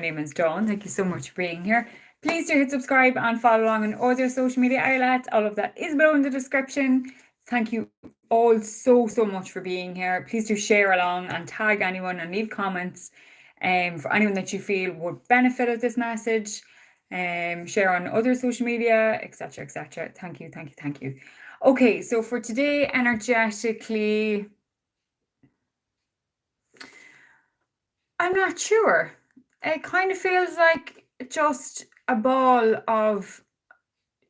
name is Dawn. Thank you so much for being here. Please do hit subscribe and follow along on other social media outlets. All of that is below in the description. Thank you all so much for being here. Please do share along and tag anyone and leave comments for anyone that you feel would benefit of this message. Share on other social media, etc. Thank you. Okay, so for today, energetically, I'm not sure. It kind of feels like just a ball of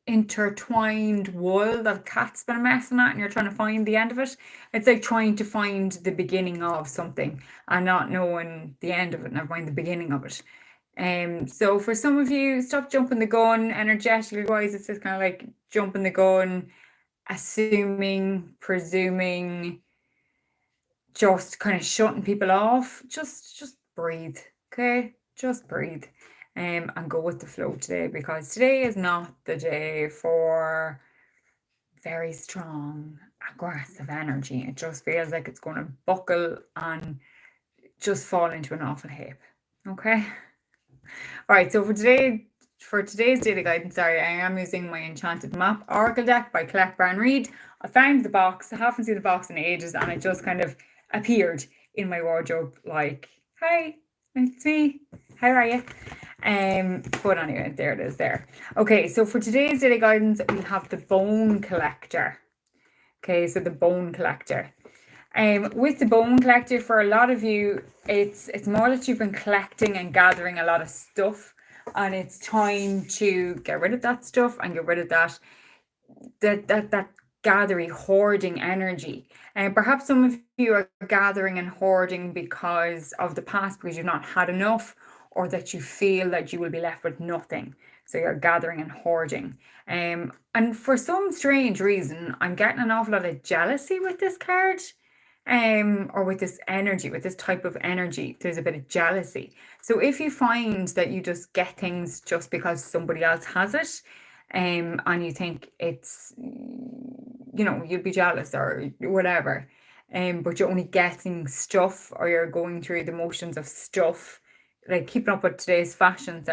intertwined wool that a cat's been messing at and you're trying to find the end of it. It's like trying to find the beginning of something and not knowing the end of it, never mind the beginning of it. So for some of you, stop jumping the gun. Energetically wise, it's just kind of like jumping the gun, assuming, presuming, just kind of shutting people off. Just breathe, okay? Just breathe. And go with the flow today, because today is not the day for very strong, aggressive energy. It just feels like it's going to buckle and just fall into an awful heap. Okay. All right. So for today's daily guidance, I am using my Enchanted Map Oracle deck by Collect Brown Reed. I found the box. I haven't seen the box in ages, and it just kind of appeared in my wardrobe like, "Hi, it's me. How are you?" But anyway, there it is there. Okay, so for today's daily guidance, we have the Bone Collector. Okay, so the Bone Collector. With the Bone Collector, for a lot of you, it's more that you've been collecting and gathering a lot of stuff, and it's time to get rid of that stuff and get rid of that gathering, hoarding energy. And perhaps some of you are gathering and hoarding because of the past, because you've not had enough, or that you feel that you will be left with nothing. So you're gathering and hoarding. And for some strange reason, I'm getting an awful lot of jealousy with this card. Or with this energy, with this type of energy, there's a bit of jealousy. So if you find that you just get things just because somebody else has it, and you think it's, you'll be jealous or whatever, but you're only getting stuff, or you're going through the motions of stuff, like keeping up with today's fashion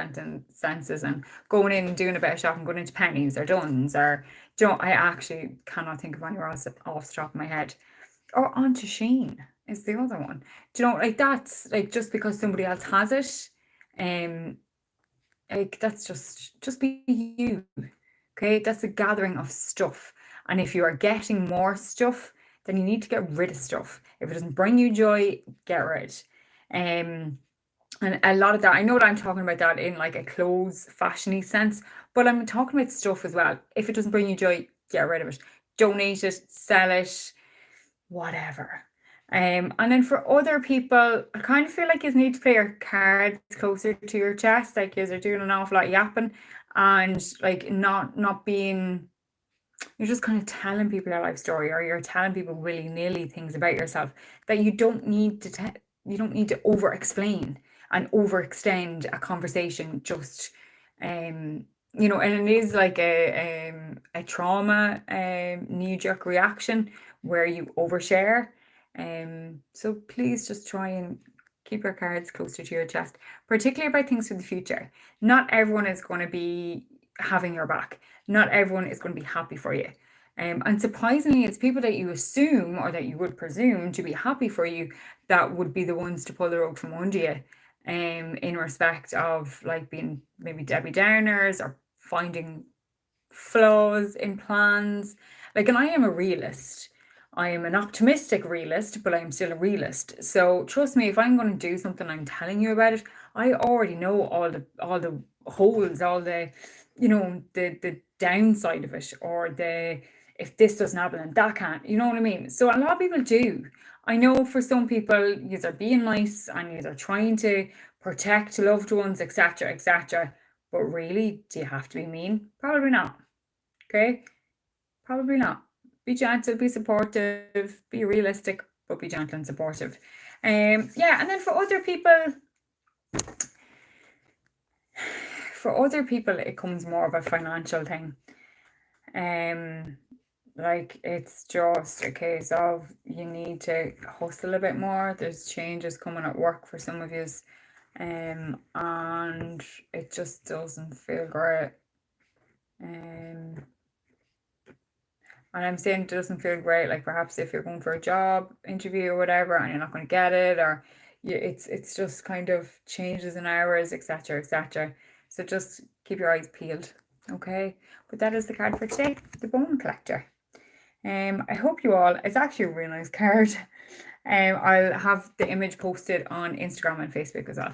senses and going in and doing a bit of shopping, going into Pennies or Dunnes, or I actually cannot think of anywhere else off the top of my head. Or onto Shein is the other one. Like that's like just because somebody else has it, like that's just be you. Okay, that's a gathering of stuff. And if you are getting more stuff, then you need to get rid of stuff. If it doesn't bring you joy, get rid. And a lot of that, I know that I'm talking about that in like a clothes fashiony sense, but I'm talking about stuff as well. If it doesn't bring you joy, get rid of it. Donate it, sell it, whatever. And then for other people, I kind of feel like you need to play your cards closer to your chest, like you're doing an awful lot of yapping, and like not being, you're just kind of telling people your life story, or you're telling people willy-nilly things about yourself that you don't need to over explain and overextend a conversation just and it is like a trauma knee-jerk reaction where you overshare. So please just try and keep your cards closer to your chest, particularly about things for the future. Not everyone is going to be having your back. Not everyone is going to be happy for you. And surprisingly, it's people that you assume, or that you would presume to be happy for you, that would be the ones to pull the rug from under you, in respect of like being maybe Debbie Downers or finding flaws in plans. Like, and I am a realist. I am an optimistic realist, but I'm still a realist. So trust me, if I'm going to do something, I'm telling you about it, I already know all the holes, all the, the downside of it, or if this doesn't happen and that can't, you know what I mean? So a lot of people do. I know for some people, you are being nice and you are trying to protect loved ones, etc. But really, do you have to be mean? Probably not. Okay? Probably not. Be gentle, be supportive, be realistic, but be gentle and supportive. Yeah, and then for other people, it comes more of a financial thing. Like it's just a case of you need to hustle a bit more. There's changes coming at work for some of you. and it just doesn't feel great. And I'm saying it doesn't feel great, like perhaps if you're going for a job interview or whatever and you're not going to get it, or it's just kind of changes in hours, etc., etc. So just keep your eyes peeled, okay? But that is the card for today, the Bone Collector. I hope you all, it's actually a really nice card. I'll have the image posted on Instagram and Facebook as well.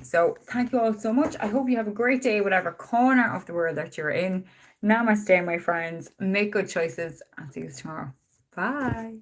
So thank you all so much. I hope you have a great day, whatever corner of the world that you're in. Namaste, my friends. Make good choices and see you tomorrow. Bye.